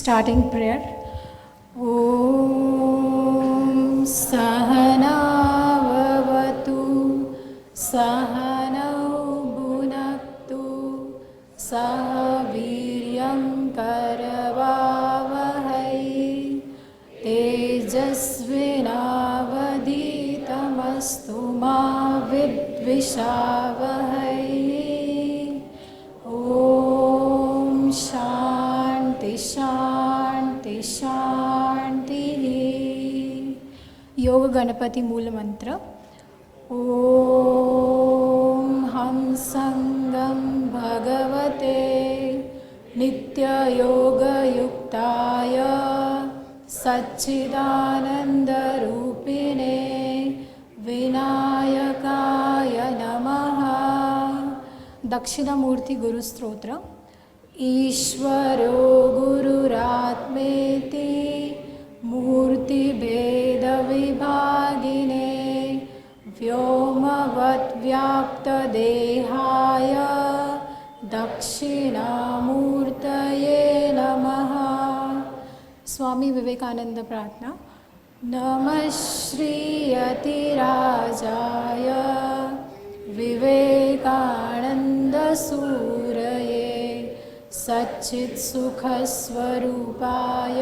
Starting prayer. Om Sahanavavatu Sahanau Bhunaktu Sahaviryam Karavavahai Tejasvinavaditamastu ma vidvishavahai. Om Shanti Shanti Shanti. योग गणपति मूल मंत्र. ओम हम संगम भगवते नित्य योग युक्ताय सच्चिदानंद रूपिणे विनायकाय नमः. दक्षिणामूर्ति गुरु स्तोत्र. ईश्वरो गुरुरात्मेति मूर्तिभेदविभागिने व्योमवद्व्याप्तदेहाय दक्षिणामूर्तये नमः. स्वामी विवेकानंद प्रार्थना. नमः Shri यतिराजाय Vivekananda सूरये सच्चित्सुखस्वरूपाय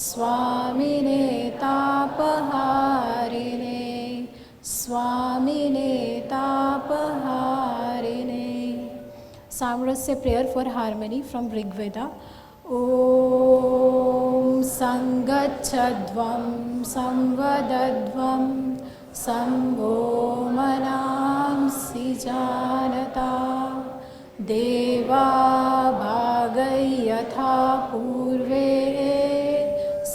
स्वामिने तापहारिणे स्वामिने तापहारिणे. Samrasya prayer for harmony from Rigveda. Om Sangachadvam Samvadadvam Sambho Manamsi Janata Deva Bhagai Yatha Purve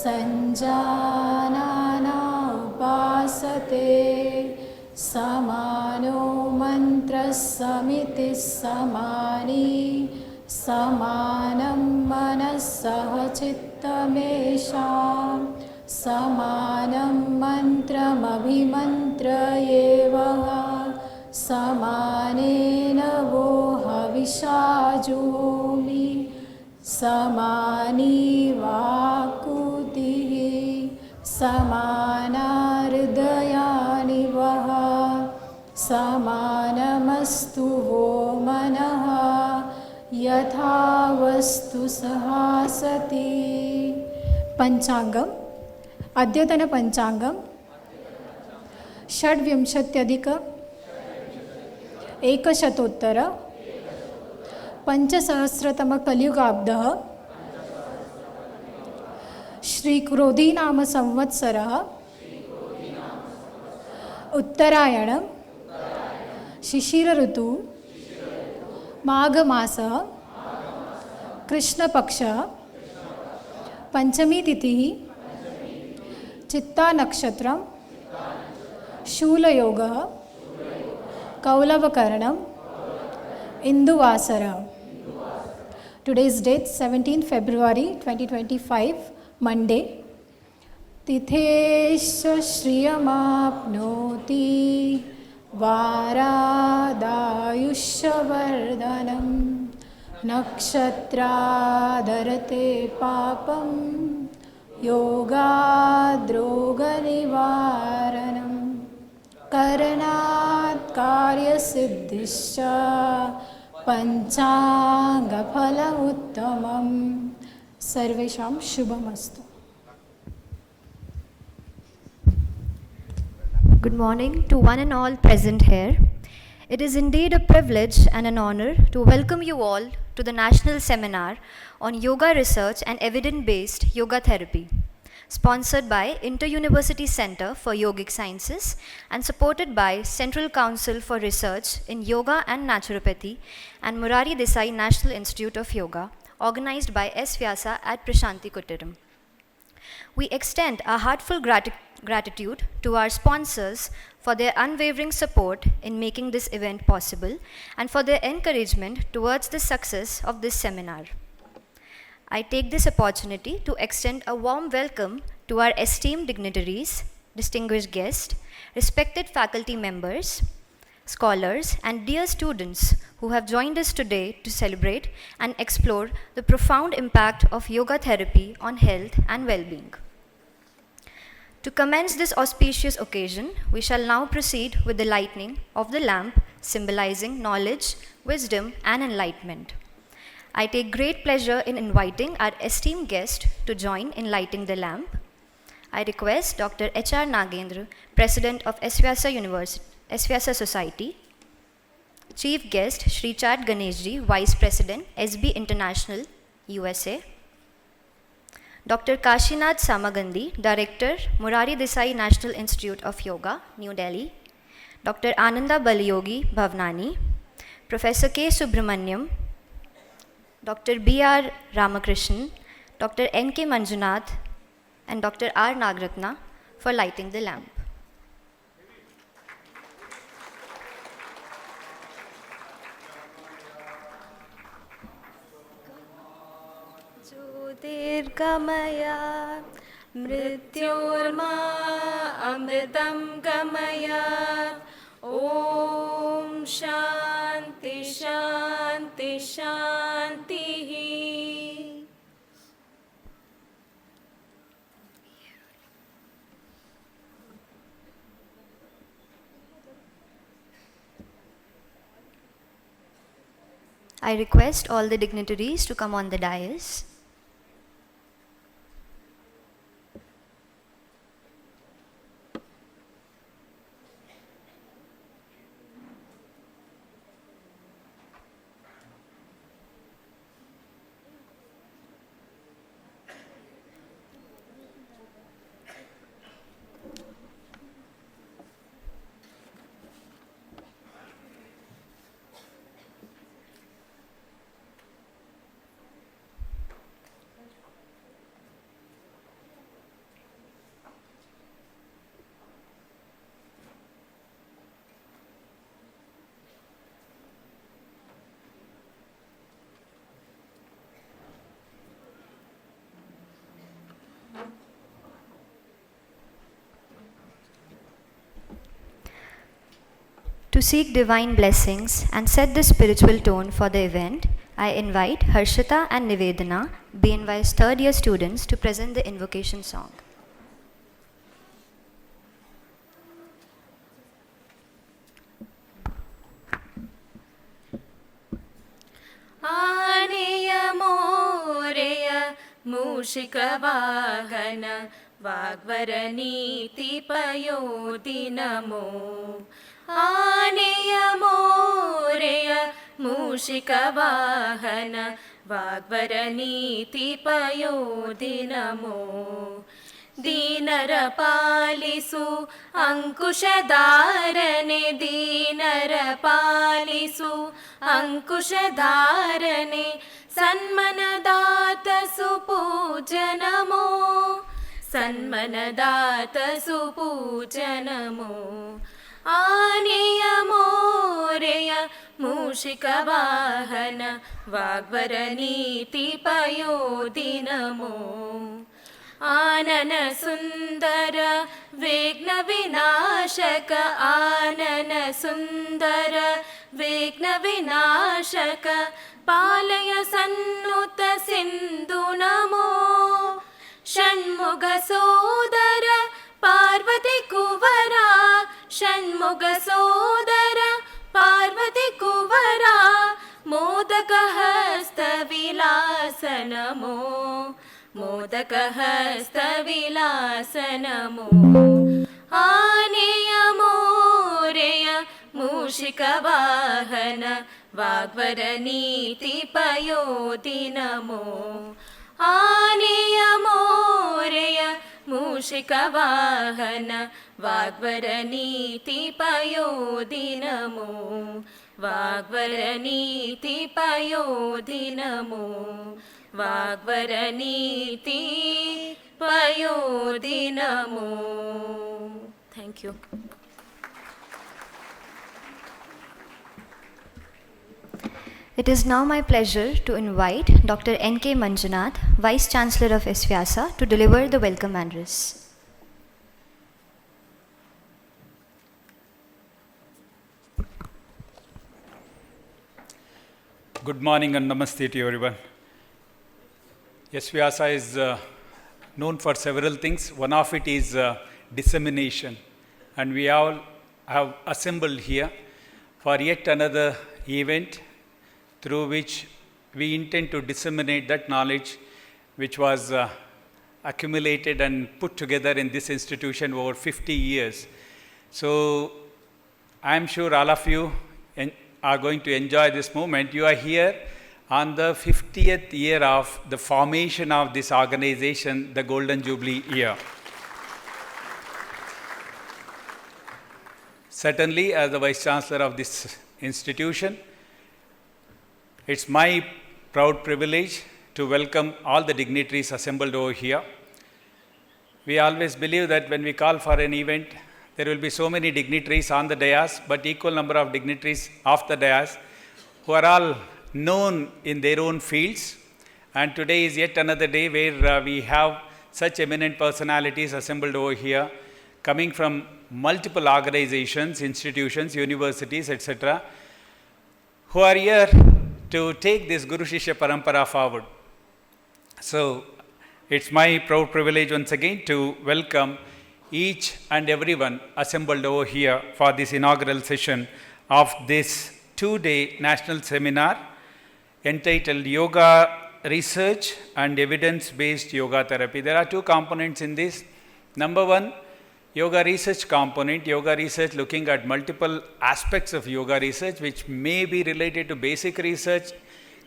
Sanjanana Upasate Samano Mantra Samiti Samani Samanam Manasah Chittamesham Samanam Mantram Abhimantrayevaha Samanena Vohavishajomi Samani Vakutihi Samana Hridayani Vaha Samanamastu Vo Manaha Yatha Vastu Sahasati. Panchangam. अद्यतन पंचांगम षड्विंशत्यधिक एकशतोत्तर पंचसहस्रतम कलियुगाब्दः श्री क्रोधी नाम संवत्सरः उत्तरायण शिशिर ऋतु माघ मासः कृष्णपक्षः पंचमी तिथिः चित्ता नक्षत्रम शूलयोगः कौलवकरणम इंदुवासरः. Today's date 17 February 2025 Monday. तिथेश्च श्रियमाप्नोति वारादायुष्यवर्धनम् नक्षत्रादरते पापं योगाद्रोगनिवारणं करणात् कार्यसिद्धिश्च पंचांगफलमुत्तमं. सर्वेषां शुभमस्तु. Good morning to one and all present here. It is indeed a privilege and an honor to welcome you all to the National Seminar on Yoga Research and Evidence-Based Yoga Therapy. sponsored by Inter-University Center for Yogic Sciences and supported by Central Council for Research in Yoga and Naturopathy and Murari Desai National Institute of Yoga, organized by S-VYASA at Prashanti Kuttiram. We extend our heartfelt gratitude to our sponsors for their unwavering support in making this event possible and for their encouragement towards the success of this seminar. I take this opportunity to extend a warm welcome to our esteemed dignitaries, distinguished guests, respected faculty members, scholars, and dear students who have joined us today to celebrate and explore the profound impact of yoga therapy on health and well-being. To commence this auspicious occasion, we shall now proceed with the lighting of the lamp, symbolizing knowledge, wisdom, and enlightenment. I take great pleasure in inviting our esteemed guest to join in lighting the lamp. I request Dr. H.R. Nagendra, President of S-VYASA Society, Chief Guest Shri Chat Ganeshji, Vice President, SB International, USA, Dr. Kashinath Samagandhi, Director, Murari Desai National Institute of Yoga, New Delhi, Dr. Ananda Baliyogi Bhavnani, Professor K. Subramaniam, Dr. B.R. Ramakrishnan, Dr. N.K. Manjunath, and Dr. R. Nagratna for lighting the lamp. ज्योतिर्गमया मृत्योर्मा अमृतं गमया ॐ शान्ति शान्ति शान्तिः. I request all the dignitaries to come on the dais. To seek divine blessings and set the spiritual tone for the event, I invite Harshita and Nivedana, BNY's third year students, to present the invocation song. आनेय मोरेय मूषिकवाहन वाग्वरनीतिपयोदिनमो. आनेय मोरेय मूषिकवाहन वाग्वरनीतिपयोदिनमो. दीनर पालिसु अंकुशधारने दीनर पालिसु अंकुशधारने सन्मनदात सुपूजनमो सन्मनदात सुपूजनमो. आनेय मोरेय मूषिकवाहन वाग्वरनीतिपयोदिनमो. आनन सुन्दर विघ्न विनाशक आनन सुन्दर विघ्न विनाशक पालय सन्नुत सिन्धु नमो. षण्मुख सोदर पार्वती कुवरा षण्मुख सोदर पार्वती कुवरा मोदकहस्त विलास नमो मोदकहस्तविलास नमो. आनेय मोरेय मूषिकवाहन वाग्वरनीतिपयोदिनमो. आनेय मोरेय मूषिकवाहन वाग्वरनीतिपयोधिनमो वाग्वरनीतिपयोधिनमो वाग्वरनीतिपयोधिनमो. Thank you. It is now my pleasure to invite Dr. N.K. Manjunath, Vice Chancellor of S-VYASA, to deliver the welcome address. Good morning and namaste to everyone. S-VYASA is known for several things. One of it is dissemination. And we all have assembled here for yet another event through which we intend to disseminate that knowledge which was accumulated and put together in this institution over 50 years. So I am sure all of you are going to enjoy this moment. You are here on the 50th year of the formation of this organization, the Golden Jubilee year. Certainly, as the Vice Chancellor of this institution, it's my proud privilege to welcome all the dignitaries assembled over here. We always believe that when we call for an event, there will be so many dignitaries on the dais, but equal number of dignitaries off the dais who are all known in their own fields. And today is yet another day where we have such eminent personalities assembled over here, coming from multiple organizations, institutions, universities, etc., who are here to take this Guru Shishya Parampara forward. So, it's my proud privilege once again to welcome each and everyone assembled over here for this inaugural session of this 2-day national seminar entitled Yoga Research and Evidence-Based Yoga Therapy. There are two components in this. Number one, yoga research component, yoga research looking at multiple aspects of yoga research which may be related to basic research,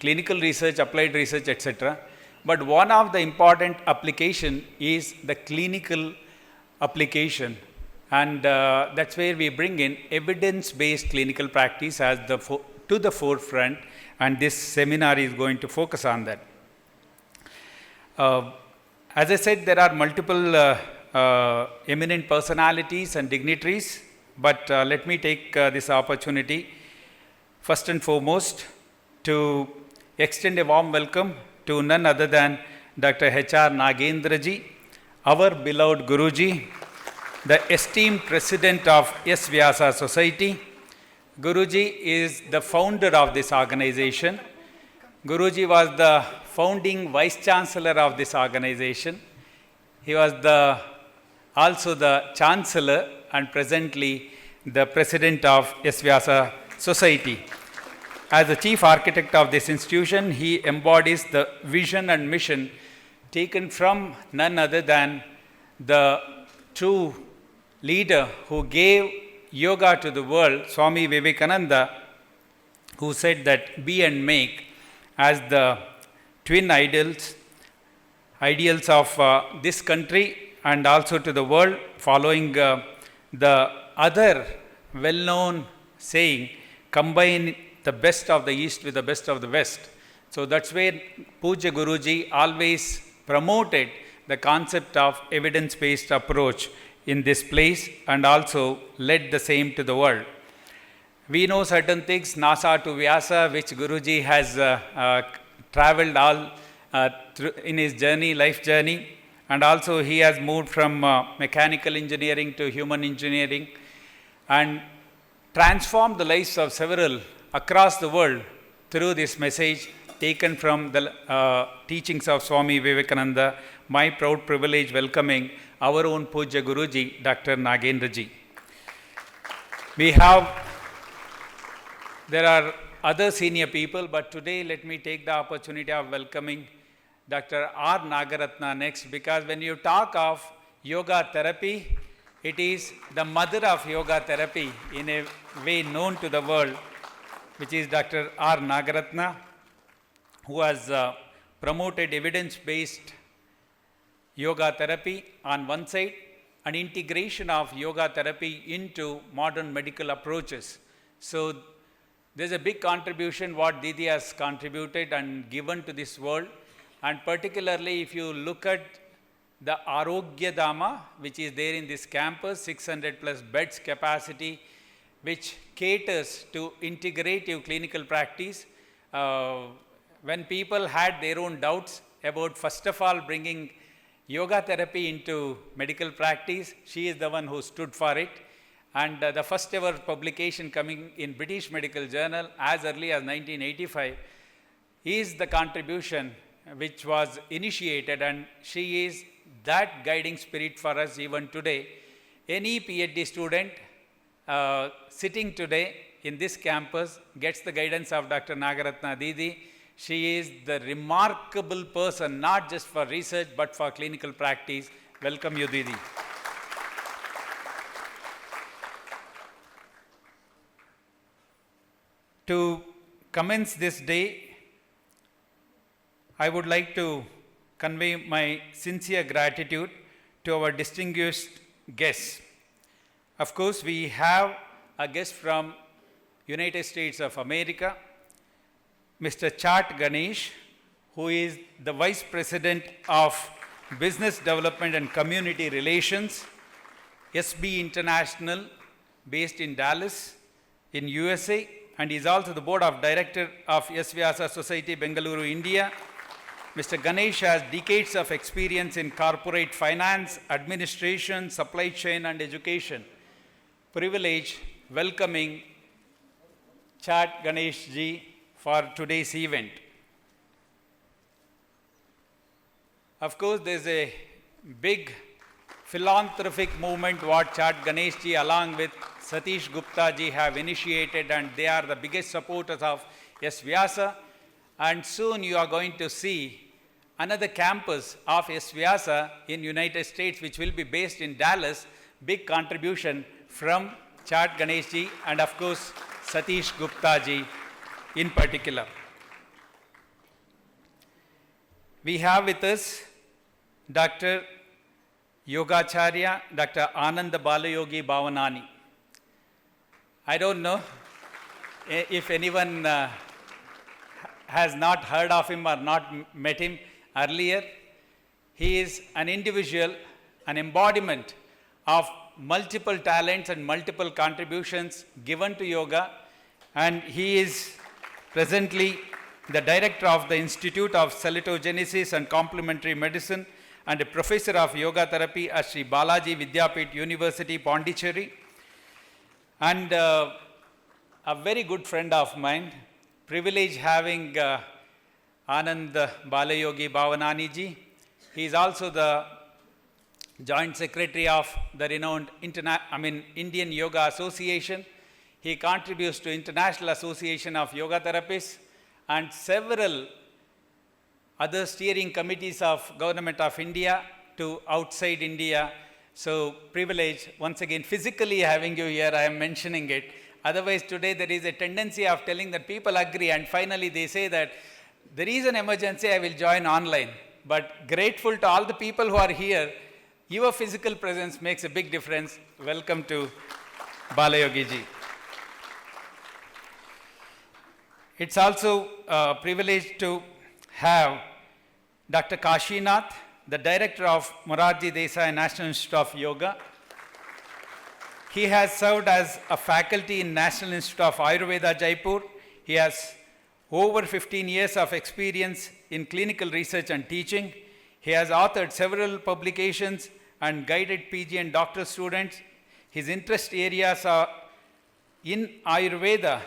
clinical research, applied research, etc. But one of the important application is the clinical application, and that's where we bring in evidence-based clinical practice as to the forefront, and this seminar is going to focus on that. As I said, there are multiple eminent personalities and dignitaries, but let me take this opportunity first and foremost to extend a warm welcome to none other than Dr. H.R. Nagendraji, our beloved Guruji, the esteemed president of S-VYASA Society. Guruji is the founder of this organization. Guruji was the founding vice chancellor of this organization. He was also the chancellor and presently the president of S-VYASA Society. As the chief architect of this institution, he embodies the vision and mission taken from none other than the true leader who gave yoga to the world, Swami Vivekananda, who said that be and make as the twin ideals of this country and also to the world, following the other well-known saying, combine the best of the East with the best of the West. So that's where Puja Guruji always promoted the concept of evidence-based approach in this place and also led the same to the world. We know certain things, NASA to Vyasa, which Guruji has traveled all in his journey, life journey, and also he has moved from mechanical engineering to human engineering and transformed the lives of several across the world through this message taken from the teachings of Swami Vivekananda. My proud privilege welcoming our own Puja Guruji, Dr. Nagendraji. There are other senior people, but today let me take the opportunity of welcoming Dr. R. Nagaratna next, because when you talk of yoga therapy, it is the mother of yoga therapy in a way known to the world, which is Dr. R. Nagaratna, who has promoted evidence-based yoga therapy on one side and integration of yoga therapy into modern medical approaches. So there's a big contribution what Didi has contributed and given to this world, and particularly if you look at the Arogya Dama, which is there in this campus, 600 plus beds capacity, which caters to integrative clinical practice. When people had their own doubts about, first of all, bringing yoga therapy into medical practice, she is the one who stood for it. And the first ever publication coming in British Medical Journal as early as 1985 is the contribution which was initiated, and she is that guiding spirit for us even today. Any PhD student sitting today in this campus gets the guidance of Dr. Nagaratna Didi. She is the remarkable person, not just for research but for clinical practice. Welcome you, Didi. To commence this day, I would like to convey my sincere gratitude to our distinguished guests. Of course, we have a guest from United States of America, Mr. Chat Ganesh, who is the Vice President of Business Development and Community Relations, SB International, based in Dallas, in USA, and is also the Board of Director of S-VYASA Society, Bengaluru, India. Mr. Ganesh has decades of experience in corporate finance, administration, supply chain, and education. Privilege welcoming Chat Ganesh ji for today's event. Of course, there's a big philanthropic movement what Chat Ganesh ji along with Satish Gupta ji have initiated, and they are the biggest supporters of S-VYASA. And soon you are going to see another campus of S-VYASA in United States, which will be based in Dallas. Big contribution from Chat Ganesh ji and of course Satish Gupta ji in particular. We have with us Dr. Yogacharya, Dr. Ananda Balayogi Bhavanani. I don't know if anyone has not heard of him or not met him earlier. He is an individual, an embodiment of multiple talents and multiple contributions given to yoga, and he is presently the director of the Institute of Salitogenesis and Complementary Medicine and a professor of yoga therapy at Sri Balaji Vidyapith University, Pondicherry, and a very good friend of mine. Privilege having Anand Balayogi Bhavanani ji. He is also the Joint Secretary of the renowned Indian Yoga Association. He contributes to International Association of Yoga Therapists and several other steering committees of Government of India to outside India. So privilege once again physically having you here, I am mentioning it. Otherwise today there is a tendency of telling that people agree and finally they say that there is an emergency, I will join online. But grateful to all the people who are here, your physical presence makes a big difference. Welcome to Balayogi ji. It's also a privilege to have Dr. Kashinath, the director of Morarji Desai National Institute of Yoga. He has served as a faculty in National Institute of Ayurveda, Jaipur. He has over 15 years of experience in clinical research and teaching. He has authored several publications and guided PG and doctoral students. His interest areas are in Ayurveda,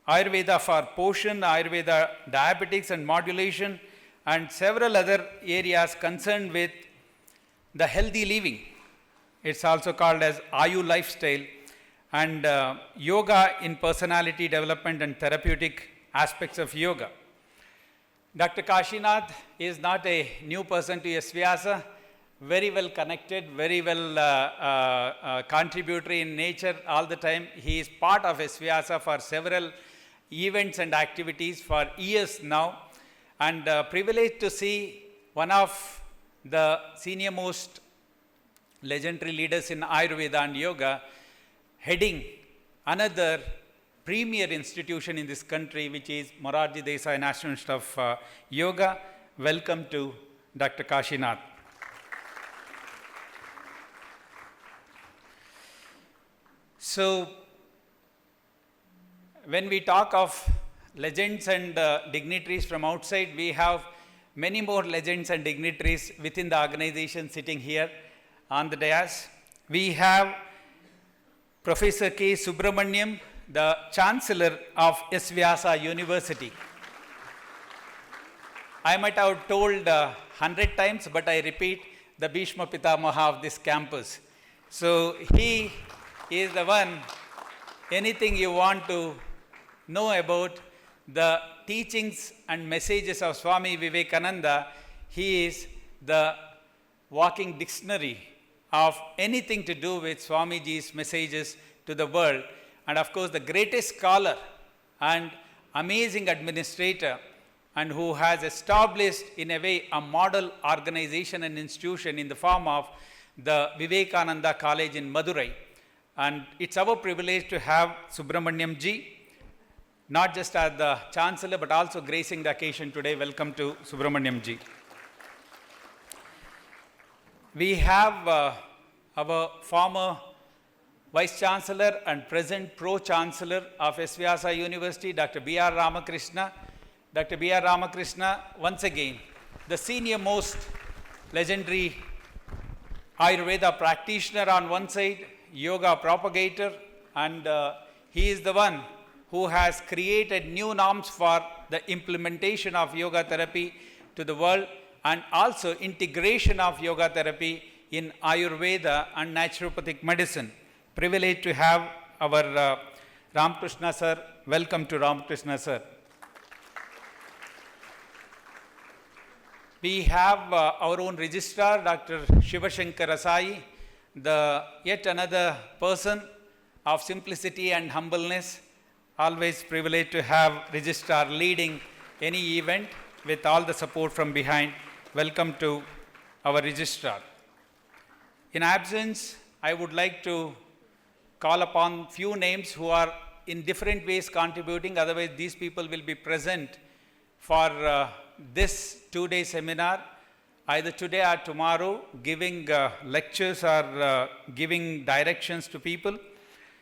Ayurveda for portion, Ayurveda diabetics and modulation, and several other areas concerned with the healthy living. It's also called as Ayu lifestyle, and yoga in personality development and therapeutic aspects of yoga. Dr. Kashinath is not a new person to S-VYASA, very well connected, very well contributory in nature all the time. He is part of S-VYASA for several events and activities for years now, and privileged to see one of the senior most legendary leaders in Ayurveda and Yoga, heading another premier institution in this country, which is Morarji Desai National Institute of Yoga. Welcome to Dr. Kashinath. So, when we talk of legends and dignitaries from outside, we have many more legends and dignitaries within the organization sitting here on the dais. We have Professor K. Subramaniam, the Chancellor of S-VYASA University. I might have told 100 times, but I repeat, the Bhishma Pitamaha of this campus. So he is the one, anything you want to know about the teachings and messages of Swami Vivekananda, he is the walking dictionary of anything to do with Swamiji's messages to the world. And of course, the greatest scholar and amazing administrator, and who has established in a way a model organization and institution in the form of the Vivekananda College in Madurai. And it's our privilege to have Subramaniam ji, not just as the Chancellor, but also gracing the occasion today. Welcome to Subramaniam ji. We have our former Vice Chancellor and present Pro-Chancellor of S-VYASA University, Dr. B.R. Ramakrishna. Dr. B.R. Ramakrishna, once again, the senior most legendary Ayurveda practitioner on one side, yoga propagator, and he is the one who has created new norms for the implementation of yoga therapy to the world, and also integration of yoga therapy in Ayurveda and naturopathic medicine. Privileged to have our Ramakrishna sir. Welcome to Ramakrishna sir. We have our own registrar, Dr. Shivashankar Asai, the yet another person of simplicity and humbleness. Always privileged to have registrar leading any event with all the support from behind. Welcome to our registrar. In absence, I would like to call upon few names who are in different ways contributing. Otherwise, these people will be present for this 2-day seminar, either today or tomorrow, giving lectures or giving directions to people.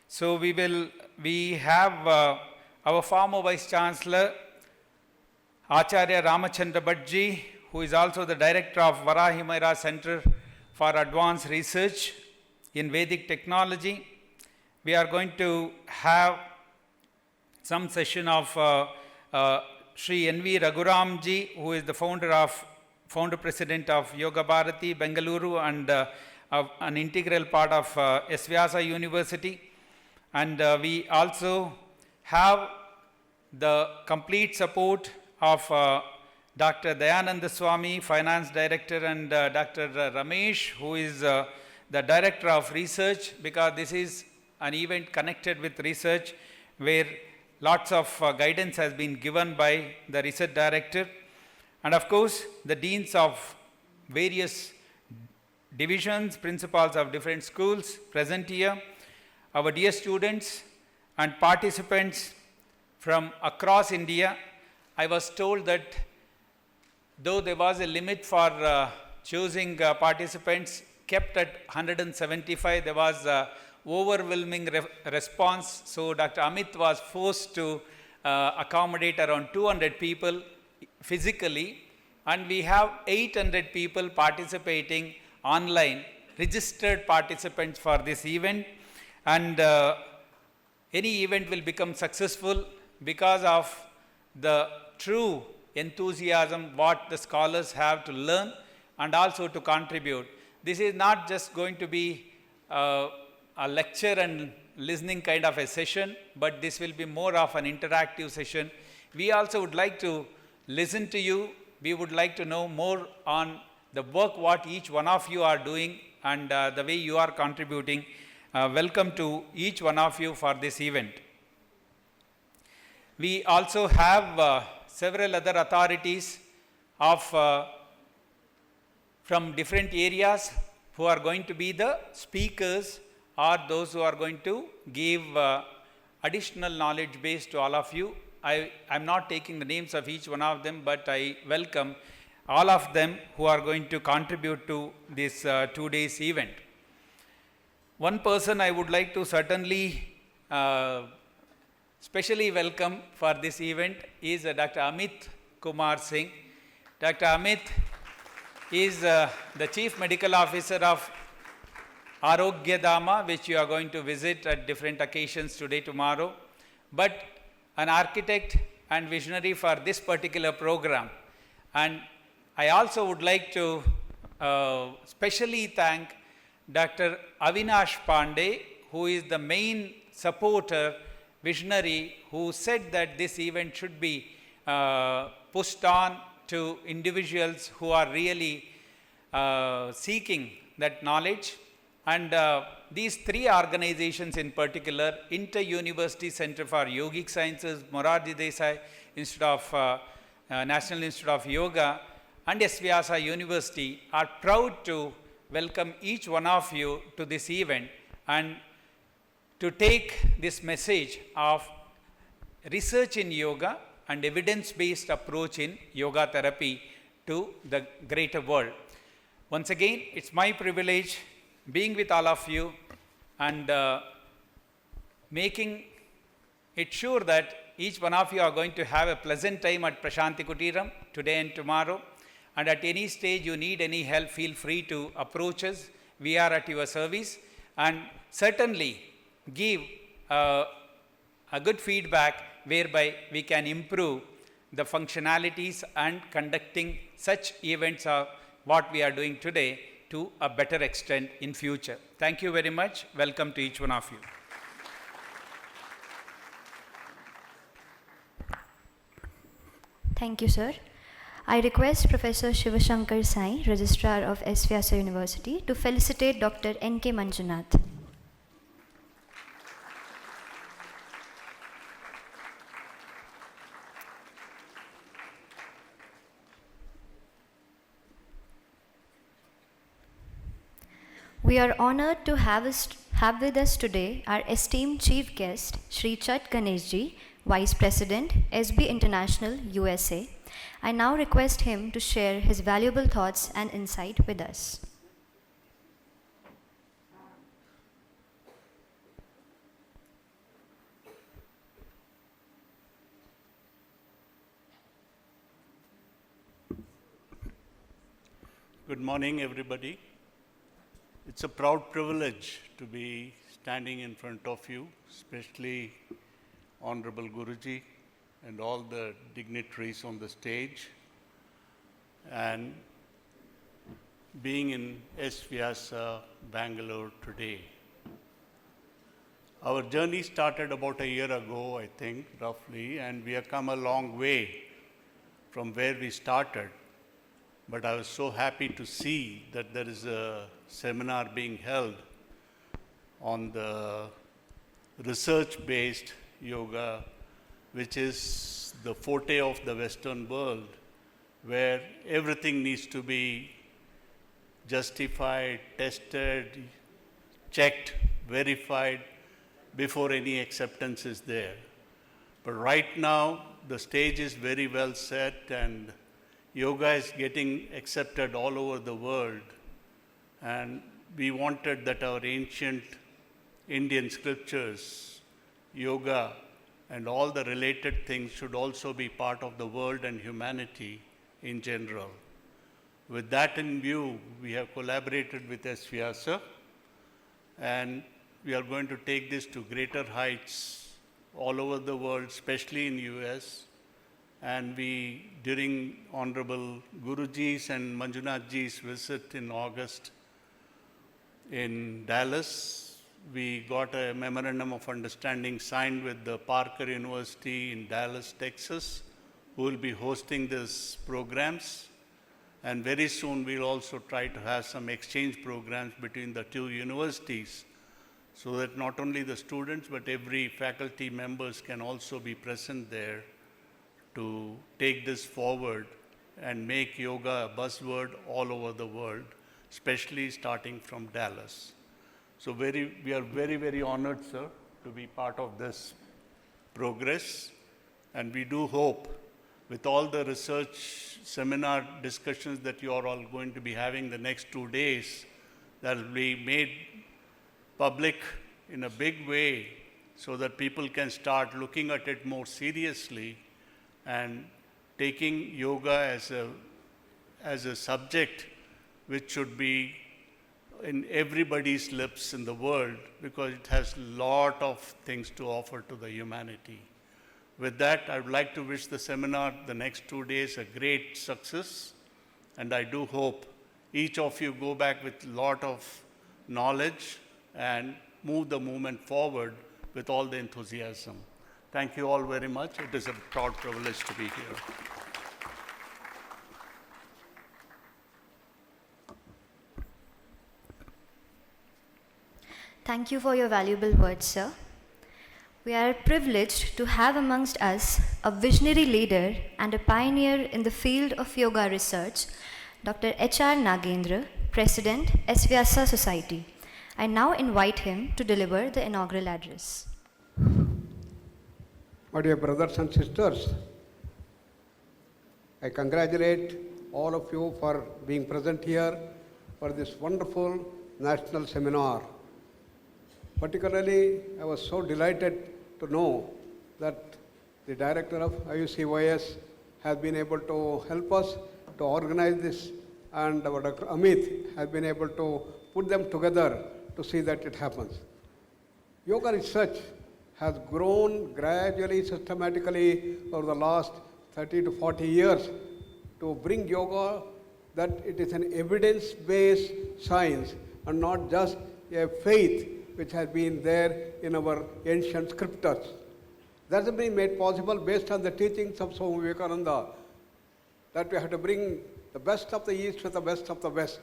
So we have our former Vice Chancellor, Acharya Ramachandra Bhattji, who is also the Director of Varahimaira Center for Advanced Research in Vedic Technology. We are going to have some session of Sri N.V. Raghuramji, who is the founder president of Yoga Bharati, Bengaluru, and an integral part of S-VYASA University. And we also have the complete support of Dr. Dayananda Swami, Finance Director, and Dr. Ramesh, who is the Director of Research, because this is an event connected with research where lots of guidance has been given by the Research Director. And of course, the deans of various divisions, principals of different schools present here, our dear students and participants from across India. I was told that though there was a limit for choosing participants kept at 175, there was overwhelming response. So Dr. Amit was forced to accommodate around 200 people physically, and we have 800 people participating online, registered participants for this event. And any event will become successful because of the true enthusiasm what the scholars have to learn and also to contribute. This is not just going to be a lecture and listening kind of a session, but this will be more of an interactive session. We also would like to listen to you. We would like to know more on the work what each one of you are doing and the way you are contributing. Welcome to each one of you for this event. We also have several other authorities of from different areas who are going to be the speakers or those who are going to give additional knowledge base to all of you. I'm not taking the names of each one of them, but I welcome all of them who are going to contribute to this 2 days event. One person I would like to certainly specially welcome for this event is Dr. Amit Kumar Singh. Dr. Amit is the Chief Medical Officer of Arogya Dhama, which you are going to visit at different occasions today, tomorrow, but an architect and visionary for this particular program. And I also would like to specially thank Dr. Avinash Pandey, who is the main supporter, visionary, who said that this event should be pushed on to individuals who are really seeking that knowledge. And these three organizations in particular, Inter-University Center for Yogic Sciences, Morarji Desai Institute of National Institute of Yoga, and S-VYASA University are proud to welcome each one of you to this event and to take this message of research in yoga and evidence-based approach in yoga therapy to the greater world. Once again, it's my privilege being with all of you and making it sure that each one of you are going to have a pleasant time at Prashanti Kutiram today and tomorrow. And at any stage you need any help, feel free to approach us. We are at your service, and certainly give a good feedback whereby we can improve the functionalities and conducting such events of what we are doing today to a better extent in future. Thank you very much. Welcome to each one of you. Thank you, sir. I request Professor Shivashankar Sai, Registrar of S-VYASA University, to felicitate Dr. N.K. Manjunath. We are honored to have with us today our esteemed chief guest, Shri Chat Ganeshji, Vice President, SB International, USA. I now request him to share his valuable thoughts and insight with us. Good morning, everybody. It's a proud privilege to be standing in front of you, especially Honorable Guruji and all the dignitaries on the stage, and being in S-VYASA, Bangalore today. Our journey started about a year ago, I think, roughly, and we have come a long way from where we started. But I was so happy to see that there is a seminar being held on the research-based yoga, which is the forte of the Western world, where everything needs to be justified, tested, checked, verified before any acceptance is there. But right now, the stage is very well set, and yoga is getting accepted all over the world. And we wanted that our ancient Indian scriptures, yoga, and all the related things should also be part of the world and humanity in general. With that in view, we have collaborated with S-VYASA, and we are going to take this to greater heights all over the world, especially in US. And we, during Honorable Guruji's and Manjunathji's visit in August in Dallas, we got a memorandum of understanding signed with the Parker University in Dallas, Texas, who will be hosting these programs. And very soon we'll also try to have some exchange programs between the two universities, so that not only the students but every faculty members can also be present there to take this forward and make yoga a buzzword all over the world, especially starting from Dallas. So we are very, very honored, sir, to be part of this progress. And we do hope, with all the research seminar discussions that you are all going to be having the next 2 days, that will be made public in a big way so that people can start looking at it more seriously and taking yoga as a subject which should be in everybody's lips in the world, because it has a lot of things to offer to the humanity. With that, I would like to wish the seminar the next 2 days a great success, and I do hope each of you go back with a lot of knowledge and move the movement forward with all the enthusiasm. Thank you all very much. It is a proud privilege to be here. Thank you for your valuable words, sir. We are privileged to have amongst us a visionary leader and a pioneer in the field of yoga research, Dr. H.R. Nagendra, President, S-VYASA Society. I now invite him to deliver the inaugural address. My dear brothers and sisters, I congratulate all of you for being present here for this wonderful national seminar. Particularly, I was so delighted to know that the director of S-VYASA has been able to help us to organize this, and our Dr. Amit has been able to put them together to see that it happens. Yoga research has grown gradually, systematically over the last 30 to 40 years to bring yoga that it is an evidence-based science and not just a faith which has been there in our ancient scriptures. That has been made possible based on the teachings of Swami Vivekananda, that we have to bring the best of the East with the best of the West.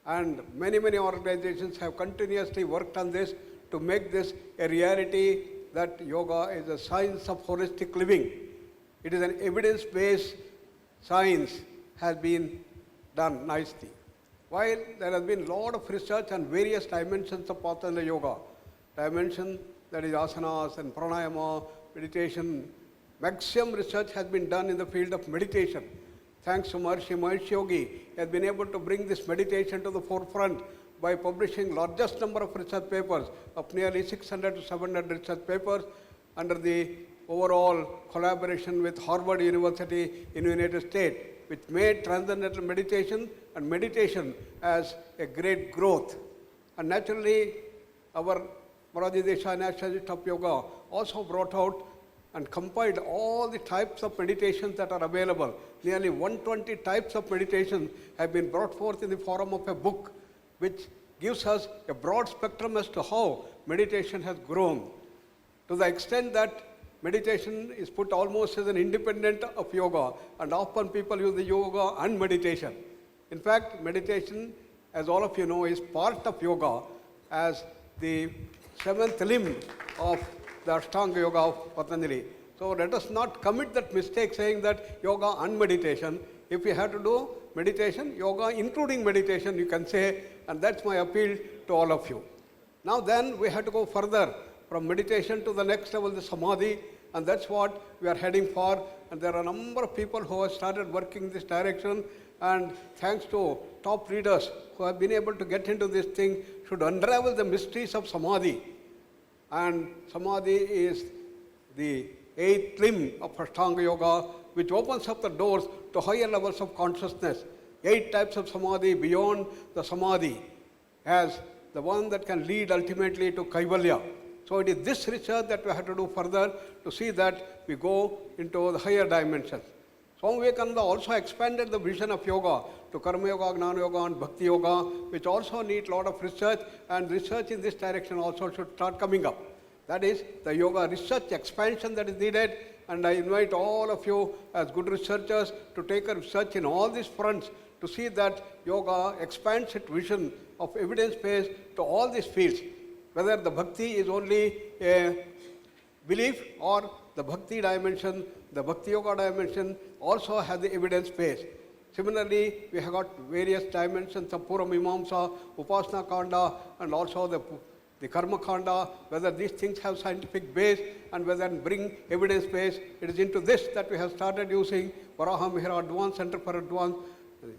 And many, many organizations have continuously worked on this to make this a reality, that yoga is a science of holistic living. It is an evidence-based science, has been done nicely. While there has been a lot of research on various dimensions of Patanjali Yoga, dimension that is asanas and pranayama, meditation, maximum research has been done in the field of meditation. Thanks to Maharshi Yogi, he has been able to bring this meditation to the forefront by publishing largest number of research papers of nearly 600 to 700 research papers under the overall collaboration with Harvard University in the United States, which made transcendental meditation and meditation as a great growth. And naturally, our Morarji Desai National Institute of Yoga also brought out and compiled all the types of meditations that are available. Nearly 120 types of meditation have been brought forth in the form of a book, which gives us a broad spectrum as to how meditation has grown, to the extent that meditation is put almost as an independent of yoga, and often people use the yoga and meditation. In fact, meditation, as all of you know, is part of yoga as the seventh limb of the Ashtanga Yoga of Patanjali. So let us not commit that mistake saying that yoga and meditation. If you have to do meditation, yoga including meditation, you can say, and that's my appeal to all of you. Now then, we have to go further from meditation to the next level, the samadhi, and that's what we are heading for. And there are a number of people who have started working in this direction, and thanks to top leaders who have been able to get into this thing, should unravel the mysteries of samadhi. And samadhi is the eighth limb of Ashtanga Yoga, which opens up the doors to higher levels of consciousness. 8 types of samadhi beyond the samadhi, as the one that can lead ultimately to Kaivalya. So it is this research that we have to do further to see that we go into the higher dimensions. Swami Vivekananda also expanded the vision of yoga to Karma Yoga, Gnana Yoga and Bhakti Yoga, which also need a lot of research, and research in this direction also should start coming up. That is the yoga research expansion that is needed, and I invite all of you as good researchers to take a research in all these fronts to see that yoga expands its vision of evidence-based to all these fields, whether the bhakti is only a belief or the bhakti dimension, the bhakti yoga dimension also has the evidence base. Similarly, we have got various dimensions of Pura Mimamsa, Upasana Kanda, and also the Karma Kanda, whether these things have scientific base and whether bring evidence base. It is into this that we have started using Varaha Mihira Advanced Center for Advanced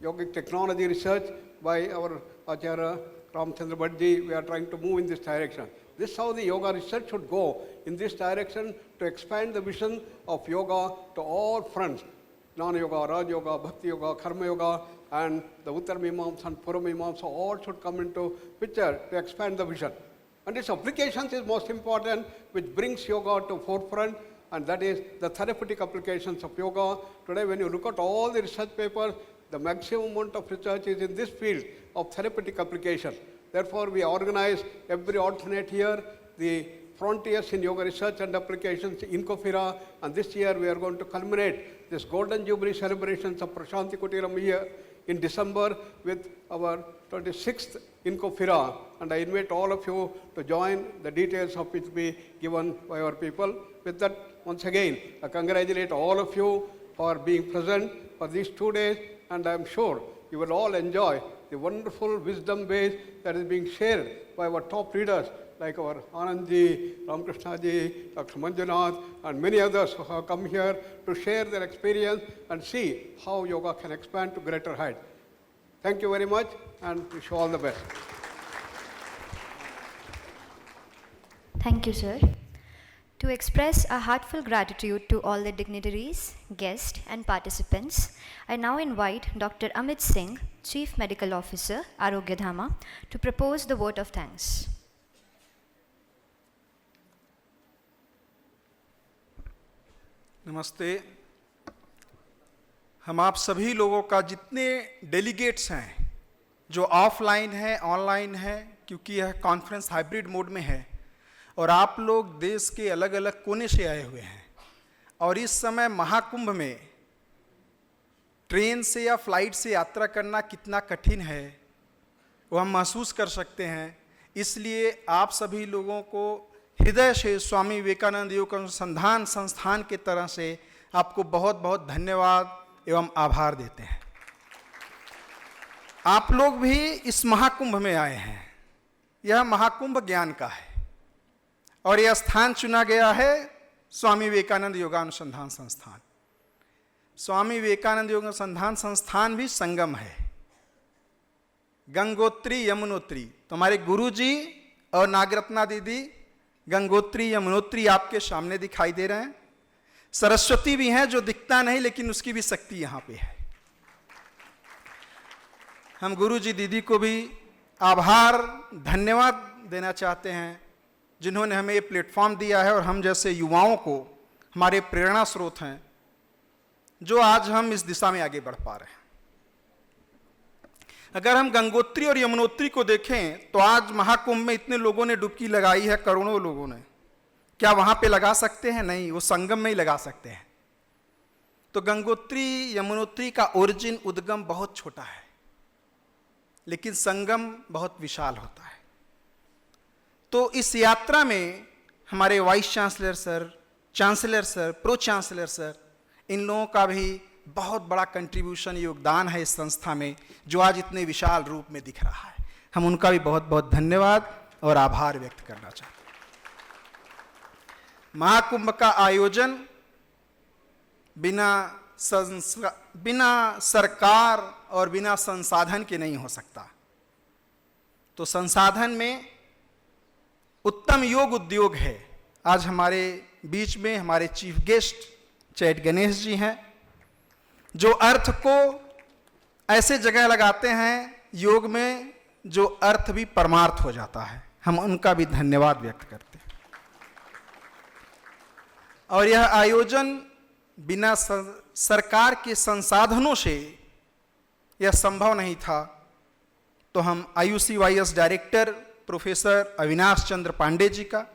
Yogic Technology Research by our Acharya Ramchandra Bhattji. We are trying to move in this direction. This is how the yoga research should go, in this direction, to expand the vision of yoga to all fronts. Jnana Yoga, Raj Yoga, Bhakti Yoga, Karma Yoga, and the Uttar Mimamsa and Pura Mimamsa all should come into picture to expand the vision. And its applications is most important, which brings yoga to forefront, and that is the therapeutic applications of yoga. Today, when you look at all the research papers, the maximum amount of research is in this field of therapeutic application. Therefore, we organize every alternate year the Frontiers in Yoga Research and Applications in Infofira, and this year we are going to culminate this Golden Jubilee celebrations of Prashanti Kutiram here in December with our 26th Infofira, and I invite all of you to join. The details of it will be given by our people. With that, once again, I congratulate all of you for being present for these 2 days, and I am sure you will all enjoy the wonderful wisdom base that is being shared by our top leaders like our Anandji, Ramakrishnaji, Dr. Manjunath, and many others who have come here to share their experience and see how yoga can expand to greater heights. Thank you very much, and wish you all the best. Thank you, sir. To express a heartfelt gratitude to all the dignitaries, guests, and participants, I now invite Dr. Amit Singh, Chief Medical Officer, Arogya Dhama, to propose the vote of thanks. नमस्ते। हम आप सभी लोगों का जितने delegates हैं जो offline है, ऑनलाइन है, क्योंकि यह कॉन्फ्रेंस हाइब्रिड मोड में है और आप लोग देश के अलग अलग कोने से आए हुए हैं और इस समय महाकुंभ में ट्रेन से या फ्लाइट से यात्रा करना कितना कठिन है वो हम महसूस कर सकते हैं। इसलिए आप सभी लोगों को हृदय से स्वामी विवेकानंद योग अनुसंधान संस्थान के तरह से आपको बहुत बहुत धन्यवाद एवं आभार देते हैं। आप लोग भी इस महाकुंभ में आए हैं। यह महाकुंभ ज्ञान का है और यह स्थान चुना गया है स्वामी विवेकानंद योगानुसंधान संस्थान। स्वामी विवेकानंद योग अनुसंधान संस्थान भी संगम है, गंगोत्री यमुनोत्री। तो हमारे गुरुजी और नागरत्ना दीदी गंगोत्री यमुनोत्री आपके सामने दिखाई दे रहे हैं। सरस्वती भी हैं जो दिखता नहीं लेकिन उसकी भी शक्ति यहाँ पे है। हम गुरुजी दीदी को भी आभार धन्यवाद देना चाहते हैं जिन्होंने हमें ये प्लेटफॉर्म दिया है और हम जैसे युवाओं को हमारे प्रेरणा स्रोत हैं जो आज हम इस दिशा में आगे बढ़ पा रहे हैं। अगर हम गंगोत्री और यमुनोत्री को देखें तो आज महाकुंभ में इतने लोगों ने डुबकी लगाई है, करोड़ों लोगों ने। क्या वहां पे लगा सकते हैं? नहीं, वो संगम में ही लगा सकते हैं। तो गंगोत्री यमुनोत्री का ओरिजिन उद्गम बहुत छोटा है लेकिन संगम बहुत विशाल होता है। तो इस यात्रा में हमारे vice chancellor sir, chancellor sir, pro chancellor sir, इन लोगों का भी बहुत बड़ा कंट्रीब्यूशन, योगदान है इस संस्था में जो आज इतने विशाल रूप में दिख रहा है। हम उनका भी बहुत बहुत धन्यवाद और आभार व्यक्त करना चाहते हैं। महाकुंभ का आयोजन बिना सरकार और बिना संसाधन के नहीं हो सकता। तो संसाधन में उत्तम योग उद्योग है। आज हमारे बीच में हमारे chief guest chat Ganesh ji हैं जो अर्थ को ऐसे जगह लगाते हैं योग में जो अर्थ भी परमार्थ हो जाता है। हम उनका भी धन्यवाद व्यक्त करते हैं। और यह आयोजन बिना सरकार के संसाधनों से यह संभव नहीं था। तो हम S-VYASA डायरेक्टर प्रोफेसर अविनाश चंद्र पांडे जी का,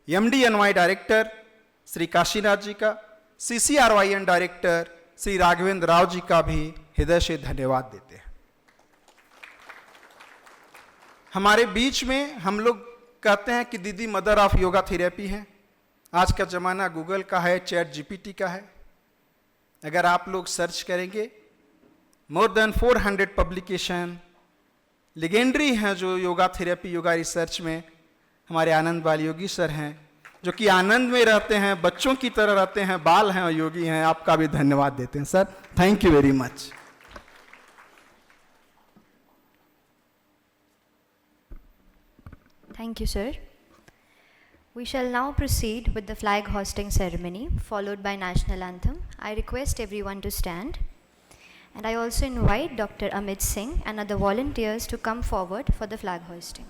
MD-NY डायरेक्टर श्री काशीनाथ जी का, CCRYN डायरेक्टर श्री राघवेंद्र राव जी का भी हृदय से धन्यवाद देते हैं। हमारे बीच में हम लोग कहते हैं कि दीदी मदर ऑफ योगा थेरेपी हैं आज का ज़माना गूगल का है, चैट जीपीटी का है। अगर आप लोग सर्च करेंगे, मोर देन 400 पब्लिकेशन लेजेंडरी हैं जो योगा थेरेपी, योगा रिसर्च में हमारे आनंद बाल योगी सर हैं, जो कि आनंद में रहते हैं, बच्चों की तरह रहते हैं, बाल हैं और योगी हैं। आपका भी धन्यवाद देते हैं sir, thank you very much. Thank you, sir. We shall now proceed with the flag hosting ceremony, followed by national anthem. I request everyone to stand. And I also invite Dr. Amit Singh and other volunteers to come forward for the flag hoisting.